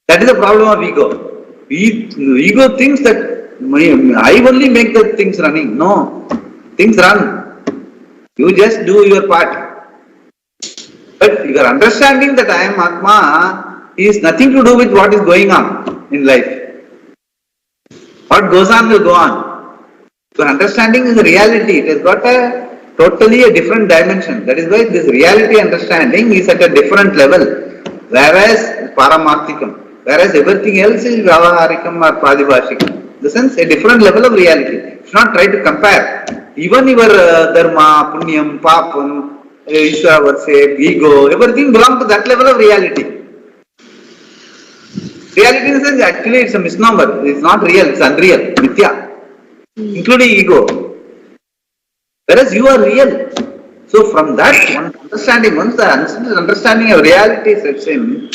B: That is the problem of ego. Ego thinks that I only make the things running. No. Things run. You just do your part. But your understanding that I am Atma is nothing to do with what is going on in life. What goes on will go on. So understanding is a reality. It has got totally a different dimension. That is why this reality understanding is at a different level. Whereas Paramarthikam. Whereas everything else is Vyavaharikam or Pradibhashikam. In the sense, a different level of reality. You should not try to compare. Even your Dharma, Punyam, Papam, Ishvara Varse, ego, everything belongs to that level of reality. Reality in the sense, actually it's a misnomer. It's not real, it's unreal, mithya, including ego. Whereas you are real. So from that one understanding, once the understanding of reality sets in,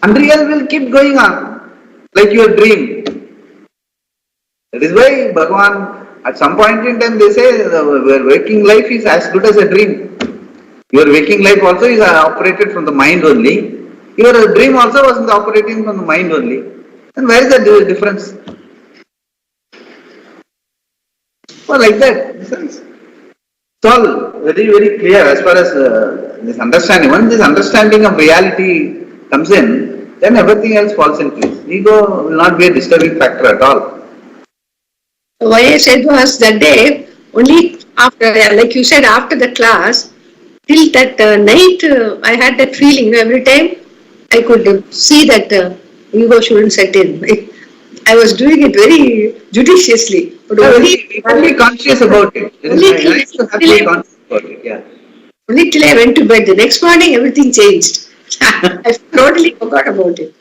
B: unreal will keep going on, like your dream. That is why Bhagavan, at some point in time they say, the waking life is as good as a dream. Your waking life also is operated from the mind only. Your dream also was operating from the mind only. And where is the difference? Well, like that. It's all very, very clear as far as this understanding. Once this understanding of reality comes in, then everything else falls in place. Ego will not be a disturbing factor at all.
A: Why I said was that day, only after, like you said, after the class, till that night, I had that feeling every time I could see that ego shouldn't set in. I was doing it very judiciously. But
B: only conscious about it.
A: Only till I went to bed. The next morning, everything changed. I totally forgot about it.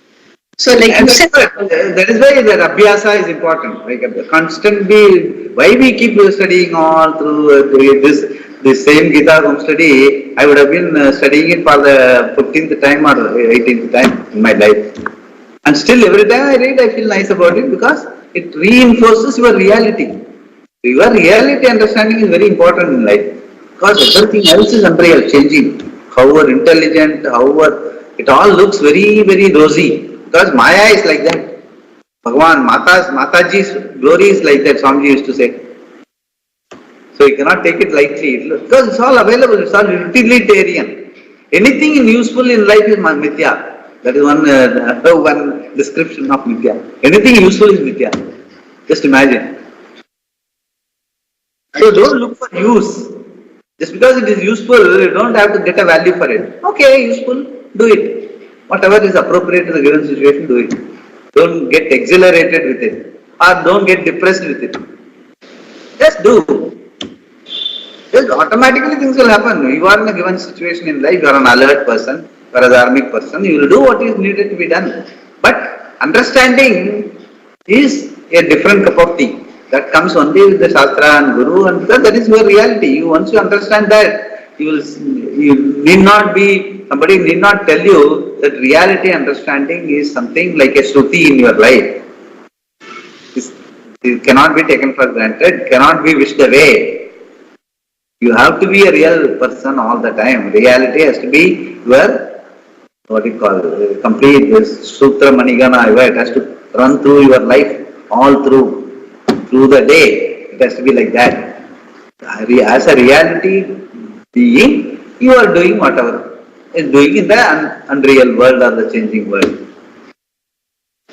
A: So, like you said,
B: that is why that abhyasa is important. Like constantly, why we keep studying all through this same Gita Home study. I would have been studying it for the 15th time or 18th time in my life. And still every time I read, I feel nice about it because it reinforces your reality. Your reality understanding is very important in life. Because everything else is unreal, changing. However intelligent, however, it all looks very, very rosy. Because Maya is like that. Bhagavan, Mataji's glory is like that, Swamiji used to say. So you cannot take it lightly. Because it's all available, it's all utilitarian. Anything useful in life is mithya. That is one description of mithya. Anything useful is mithya. Just imagine. So don't look for use. Just because it is useful, you don't have to get a value for it. Okay, useful, do it. Whatever is appropriate to the given situation, do it. Don't get exhilarated with it. Or don't get depressed with it. Just do. Just automatically things will happen. You are in a given situation in life, you are an alert person, you are a dharmic person, you will do what is needed to be done. But understanding is a different cup of tea. That comes only with the Shastra and Guru, and that is your reality. Once you understand that, you need not be, somebody need not tell you that reality understanding is something like a Shruti in your life. It cannot be taken for granted, cannot be wished away. You have to be a real person all the time. Reality has to be your, what you call, complete this Sutra Manigana, it has to run through your life, all through the day. It has to be like that. As a reality being, you are doing whatever is doing in the unreal world or the changing world.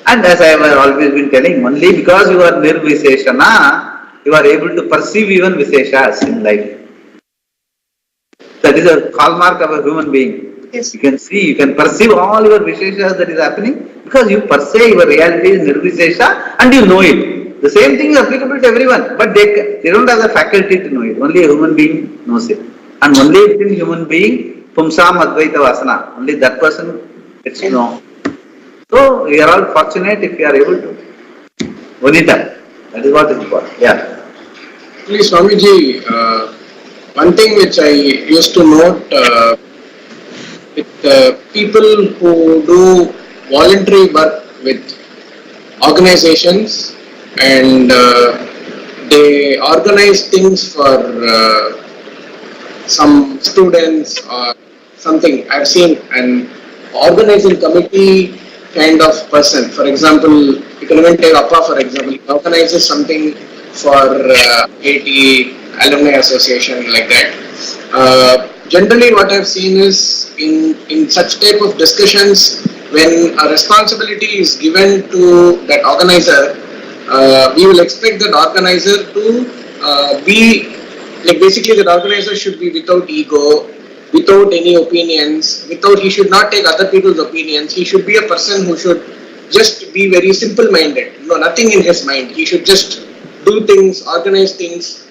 B: And as I have always been telling, only because you are nirviseshana, you are able to perceive even viseshas in life. That is a hallmark of a human being.
A: Yes.
B: You can see, you can perceive all your visheshas that is happening because you perceive your reality is nirvisesha and you know it. The same thing is applicable to everyone, but they don't have the faculty to know it. Only a human being knows it. And only within human being, pumsam advaita vasana, only that person gets to know. So we are all fortunate if we are able to. Bonita, that is what is important. Yeah.
D: Please, Swamiji, one thing which I used to note with people who do voluntary work with organizations and they organize things for some students or something. I've seen an organizing committee kind of person. For example, you can even take Appa for example. He organizes something for IIT Alumni Association like that. Generally what I've seen is in such type of discussions, when a responsibility is given to that organizer, we will expect that organizer to be like, basically the organizer should be without ego, without any opinions, he should not take other people's opinions. He should be a person who should just be very simple minded, nothing in his mind. He should just do things, organize things.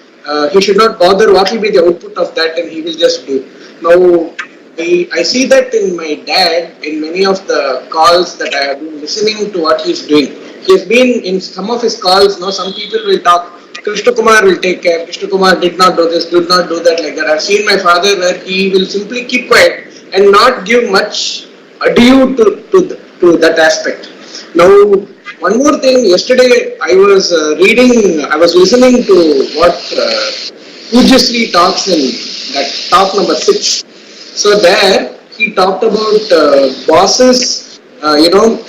D: He should not bother what will be the output of that, and he will just do. Now, I see that in my dad, in many of the calls that I have been listening to what he's doing. He has been in some of his calls, some people will talk, Krishna Kumar will take care, Krishna Kumar did not do this, did not do that, like that. I've seen my father where he will simply keep quiet and not give much ado to that aspect. Now, one more thing, yesterday I was listening to what Pujyasri talks in that talk number 6. So there he talked about bosses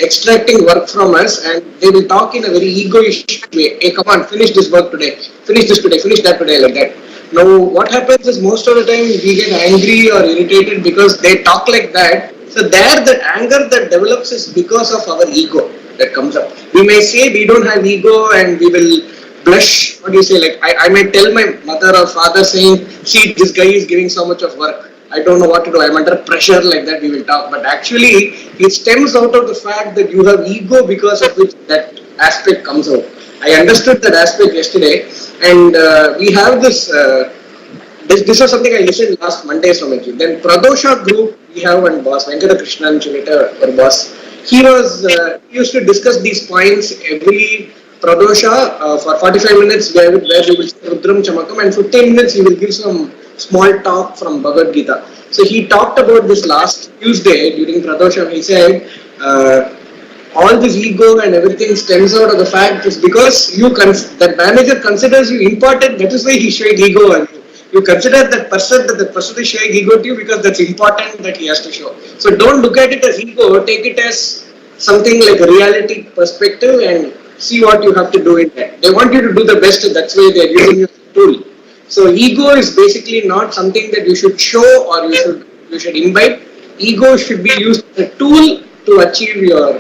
D: extracting work from us, and they will talk in a very egoish way. Hey, come on, finish this work today, finish this today, finish that today, like that. Now, what happens is most of the time we get angry or irritated because they talk like that. So there, the anger that develops is because of our ego that comes up. We may say we don't have ego and we will blush. What do you say? Like I may tell my mother or father saying, see, this guy is giving so much of work. I don't know what to do. I'm under pressure, like that we will talk. But actually, it stems out of the fact that you have ego because of which that aspect comes out. I understood that aspect yesterday, and we have this. This was something I listened last Monday, Swamiji. Then Pradosha group, we have one boss, Venkata Krishnan Chilita, our boss. He used to discuss these points every Pradosha for 45 minutes, where we will say Rudram Chamakam, and 15 minutes he will give some small talk from Bhagavad Gita. So he talked about this last Tuesday during Pradosha. He said, all this ego and everything stems out of the fact is because that manager considers you important. That is why he's showing ego on you. You consider that person is showing ego to you because that's important that he has to show. So don't look at it as ego. Take it as something like a reality perspective and see what you have to do in that. They want you to do the best, and that's why they are using you as a tool. So ego is basically not something that you should show or you should invite. Ego should be used as a tool to achieve your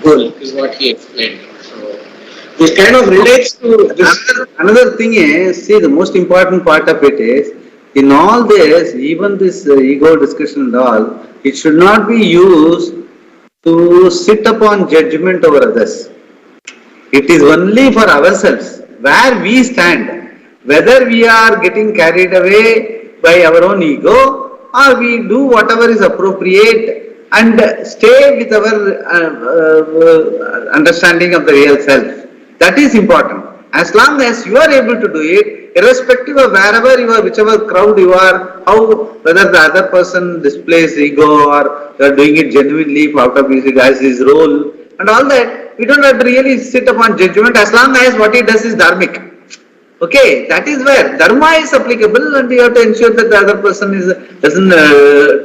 D: goal, is what he explained. So this kind of relates to this.
B: Another thing is, see, the most important part of it is, in all this, even this ego discussion and all, it should not be used to sit upon judgment over others. It is only for ourselves, where we stand. Whether we are getting carried away by our own ego, or we do whatever is appropriate and stay with our understanding of the real self. That is important. As long as you are able to do it, irrespective of wherever you are, whichever crowd you are, whether the other person displays ego or you are doing it genuinely out of his role and all that, we don't have to really sit upon judgment as long as what he does is dharmic. Okay, that is where Dharma is applicable, and you have to ensure that the other person doesn't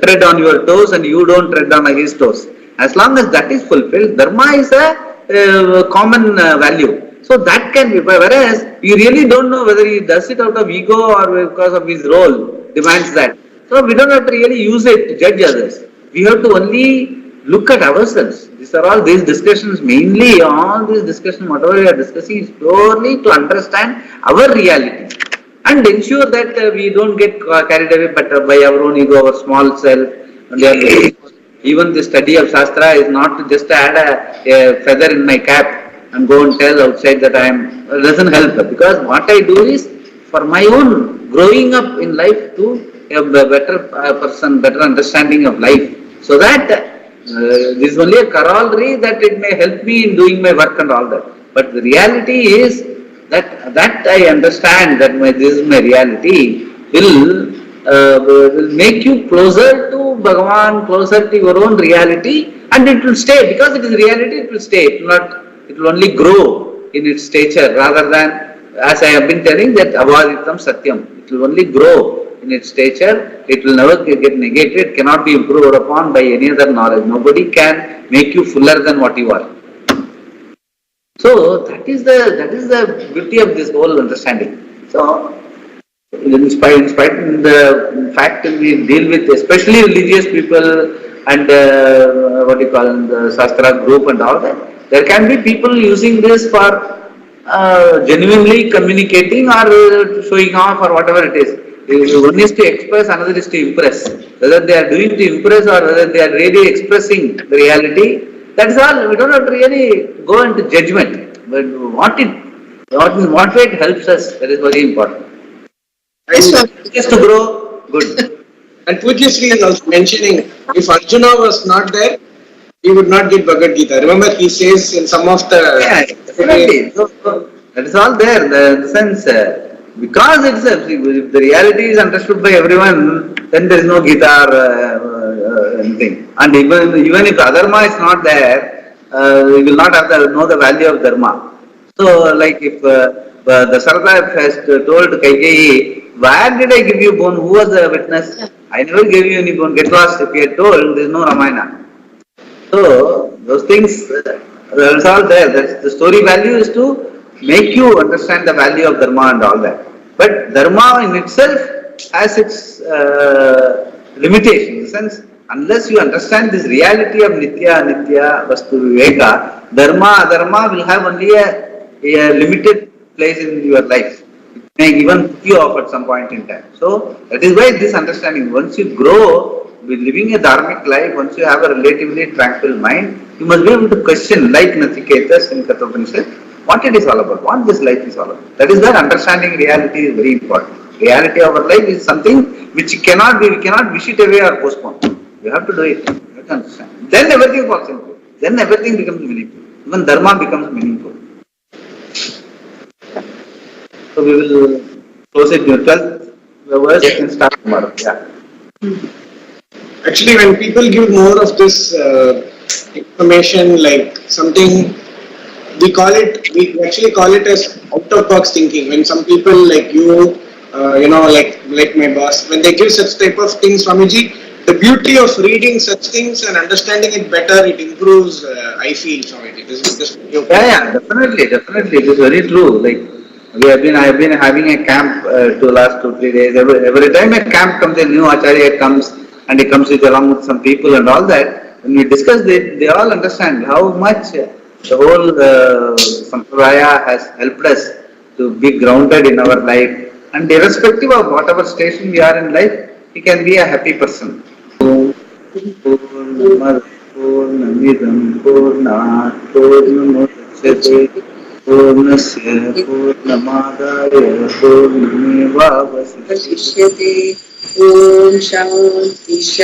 B: tread on your toes and you don't tread on his toes. As long as that is fulfilled, Dharma is a common value. So that can be, whereas you really don't know whether he does it out of ego or because of his role demands that. So we don't have to really use it to judge others. We have to only look at ourselves. These discussions, mainly all these discussions, whatever we are discussing, is purely to understand our reality and ensure that we don't get carried away by our own ego, our small self. And even the study of Shastra is not to just add a feather in my cap and go and tell outside that it doesn't help, because what I do is for my own growing up in life to a better person, better understanding of life, so that this is only a corollary that it may help me in doing my work and all that. But the reality is that I understand that this is my reality will make you closer to Bhagavan, closer to your own reality, and it will stay. Because it is reality, it will stay. It will only grow in its stature rather than as I have been telling, that avaditam satyam. It will only grow in its stature. It will never get negated. It cannot be improved upon by any other knowledge. Nobody can make you fuller than what you are. So that is the beauty of this whole understanding. So in fact, we deal with especially religious people and what you call the Shastra group and all that. There can be people using this for genuinely communicating or showing off or whatever it is. One is to express, another is to impress. Whether they are doing to impress or whether they are really expressing the reality, that's all. We don't have to really go into judgment. But what way it helps us, that is very important. Just to grow, good.
D: And Pujya Sri is also mentioning, if Arjuna was not there, he would not get Bhagavad Gita. Remember, he says in some of the...
B: Yeah, definitely. So, that is all there, the sense. Because if the reality is understood by everyone, then there is no Gita or anything. And even if adharma is not there, we will not have to know the value of dharma. So, like if Dasharatha has told Kaikeyi, where did I give you bone? Who was the witness? I never gave you any bone. Get lost. If he had told, there is no Ramayana. So, those things, that's all there. That's the story value is to make you understand the value of dharma and all that. But dharma in itself has its limitation. In the sense, unless you understand this reality of nitya, anitya, vastu, viveka, dharma, adharma will have only a limited place in your life. It may even put you off at some point in time. So, that is why this understanding, once you grow with living a dharmic life, once you have a relatively tranquil mind, you must be able to question, like Nachiketas in Kathopanishad, what it is all about, what this life is all about. That is where understanding reality is very important. Reality of our life is something which we cannot wish it away or postpone. You have to do it. You have to understand. Then everything falls into it. Then everything becomes meaningful. Even dharma becomes meaningful. So we will close it to 12th verse. We can start tomorrow. Yeah.
D: Actually, when people give more of this information, like something, we actually call it as out-of-box thinking. When some people like you, like my boss, when they give such type of things, Swamiji, the beauty of reading such things and understanding it better, it improves, I feel, Swamiji. This is just
B: Yeah, definitely. It is very true. Like, I have been having a camp to last 2-3 days. Every time a camp comes, a new Acharya comes, and he comes along with some people and all that. When we discuss it, they all understand how much the whole Sampradaya has helped us to be grounded in our life. And irrespective of whatever station we are in life, he can be a happy person. पूर्णस्य पूर्णमादाय पूर्णमेवावशिष्यते।
A: ओम शांति।